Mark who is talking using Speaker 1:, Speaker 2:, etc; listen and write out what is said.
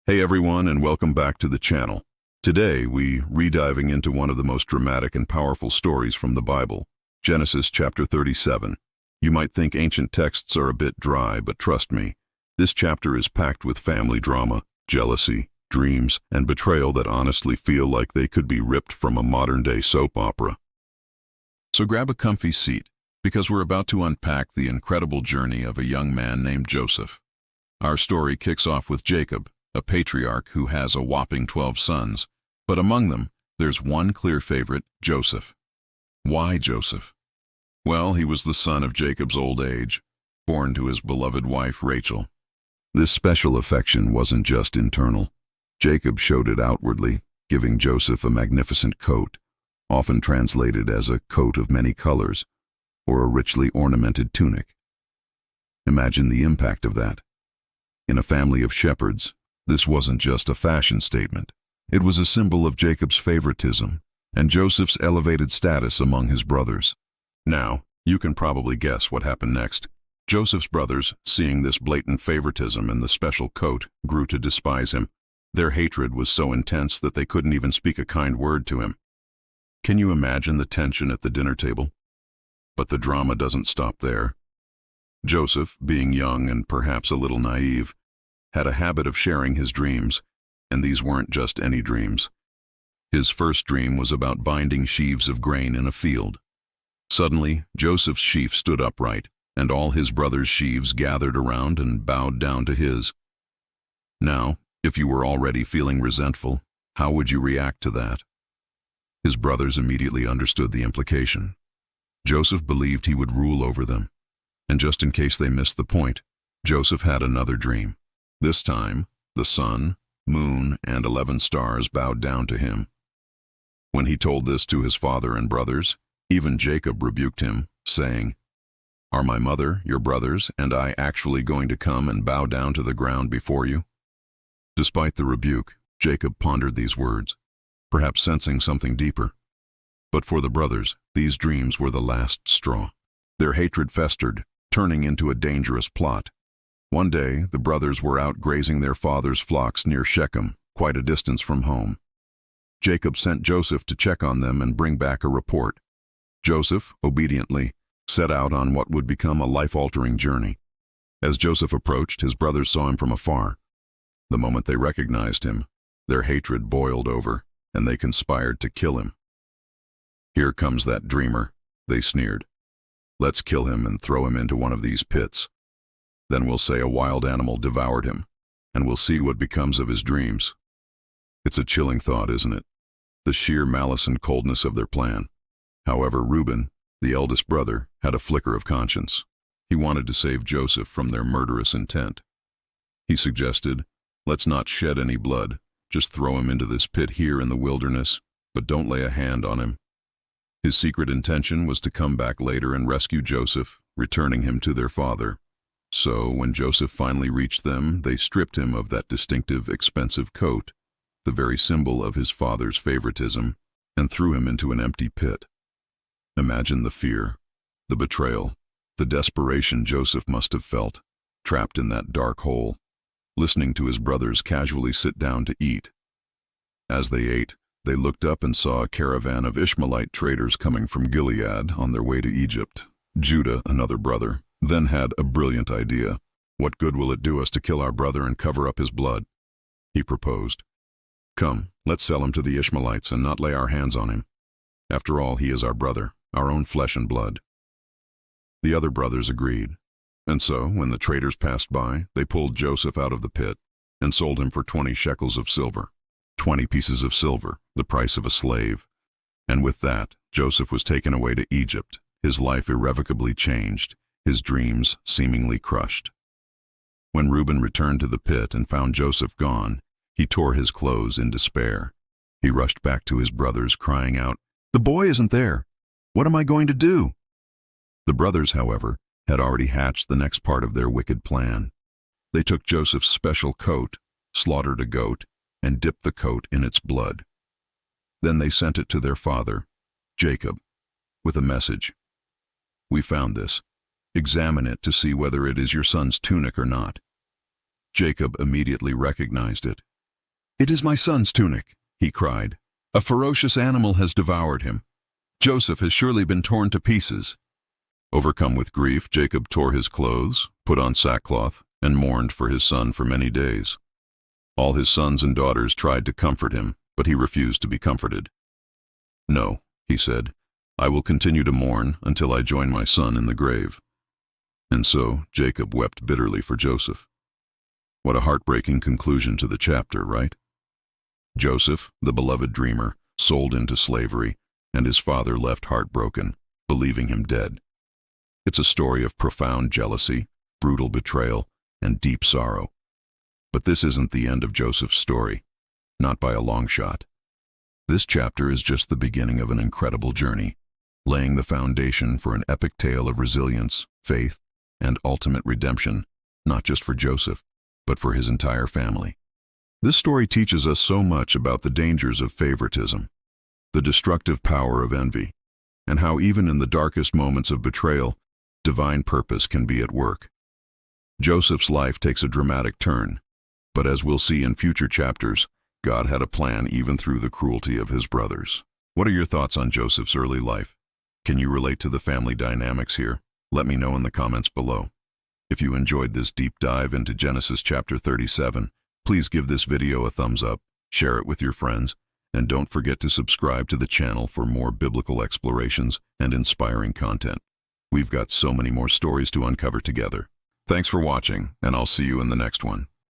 Speaker 1: Hey everyone, and welcome back to the channel. Today, we re-diving into one of the most dramatic and powerful stories from the Bible, Genesis chapter 37. You might think ancient texts are a bit dry, but trust me, this chapter is packed with family drama, jealousy, dreams, and betrayal that honestly feel like they could be ripped from a modern-day soap opera. So grab a comfy seat, because we're about to unpack the incredible journey of a young man named Joseph. Our story kicks off with Jacob, a patriarch who has a whopping 12 sons, but among them, there's one clear favorite, Joseph. Why Joseph? Well, he was the son of Jacob's old age, born to his beloved wife Rachel. This special affection wasn't just internal. Jacob showed it outwardly, giving Joseph a magnificent coat, often translated as a coat of many colors, or a richly ornamented tunic. Imagine the impact of that. In a family of shepherds, this wasn't just a fashion statement. It was a symbol of Jacob's favoritism and Joseph's elevated status among his brothers. Now, you can probably guess what happened next. Joseph's brothers, seeing this blatant favoritism and the special coat, grew to despise him. Their hatred was so intense that they couldn't even speak a kind word to him. Can you imagine the tension at the dinner table? But the drama doesn't stop there. Joseph, being young and perhaps a little naive, had a habit of sharing his dreams, and these weren't just any dreams. His first dream was about binding sheaves of grain in a field. Suddenly, Joseph's sheaf stood upright, and all his brothers' sheaves gathered around and bowed down to his. Now, if you were already feeling resentful, how would you react to that? His brothers immediately understood the implication. Joseph believed he would rule over them, and just in case they missed the point, Joseph had another dream. This time, the sun, moon, and 11 stars bowed down to him. When he told this to his father and brothers, even Jacob rebuked him, saying, "Are my mother, your brothers, and I actually going to come and bow down to the ground before you?" Despite the rebuke, Jacob pondered these words, perhaps sensing something deeper. But for the brothers, these dreams were the last straw. Their hatred festered, turning into a dangerous plot. One day, the brothers were out grazing their father's flocks near Shechem, quite a distance from home. Jacob sent Joseph to check on them and bring back a report. Joseph, obediently, set out on what would become a life-altering journey. As Joseph approached, his brothers saw him from afar. The moment they recognized him, their hatred boiled over, and they conspired to kill him. "Here comes that dreamer," they sneered. "Let's kill him and throw him into one of these pits. Then we'll say a wild animal devoured him, and we'll see what becomes of his dreams." It's a chilling thought, isn't it? The sheer malice and coldness of their plan. However, Reuben, the eldest brother, had a flicker of conscience. He wanted to save Joseph from their murderous intent. He suggested, "Let's not shed any blood, just throw him into this pit here in the wilderness, but don't lay a hand on him." His secret intention was to come back later and rescue Joseph, returning him to their father. So, when Joseph finally reached them, they stripped him of that distinctive, expensive coat, the very symbol of his father's favoritism, and threw him into an empty pit. Imagine the fear, the betrayal, the desperation Joseph must have felt, trapped in that dark hole, listening to his brothers casually sit down to eat. As they ate, they looked up and saw a caravan of Ishmaelite traders coming from Gilead on their way to Egypt. Judah, another brother, then had a brilliant idea. "What good will it do us to kill our brother and cover up his blood?" he proposed. "Come, let's sell him to the Ishmaelites and not lay our hands on him. After all, he is our brother, our own flesh and blood." The other brothers agreed, and so, when the traders passed by, they pulled Joseph out of the pit and sold him for 20 shekels of silver. 20 pieces of silver, the price of a slave. And with that, Joseph was taken away to Egypt, his life irrevocably changed, his dreams seemingly crushed. When Reuben returned to the pit and found Joseph gone, he tore his clothes in despair. He rushed back to his brothers, crying out, "The boy isn't there! What am I going to do?" The brothers, however, had already hatched the next part of their wicked plan. They took Joseph's special coat, slaughtered a goat, and dipped the coat in its blood. Then they sent it to their father, Jacob, with a message. "We found this. Examine it to see whether it is your son's tunic or not." Jacob immediately recognized it. "It is my son's tunic," he cried. "A ferocious animal has devoured him. Joseph has surely been torn to pieces." Overcome with grief, Jacob tore his clothes, put on sackcloth, and mourned for his son for many days. All his sons and daughters tried to comfort him, but he refused to be comforted. "No," he said, "I will continue to mourn until I join my son in the grave." And so Jacob wept bitterly for Joseph. What a heartbreaking conclusion to the chapter, right? Joseph, the beloved dreamer, sold into slavery, and his father left heartbroken, believing him dead. It's a story of profound jealousy, brutal betrayal, and deep sorrow. But this isn't the end of Joseph's story, not by a long shot. This chapter is just the beginning of an incredible journey, laying the foundation for an epic tale of resilience, faith, and ultimate redemption, not just for Joseph, but for his entire family. This story teaches us so much about the dangers of favoritism, the destructive power of envy, and how even in the darkest moments of betrayal, divine purpose can be at work. Joseph's life takes a dramatic turn, but as we'll see in future chapters, God had a plan even through the cruelty of his brothers. What are your thoughts on Joseph's early life? Can you relate to the family dynamics here? Let me know in the comments below. If you enjoyed this deep dive into Genesis chapter 37, please give this video a thumbs up, share it with your friends, and don't forget to subscribe to the channel for more biblical explorations and inspiring content. We've got so many more stories to uncover together. Thanks for watching, and I'll see you in the next one.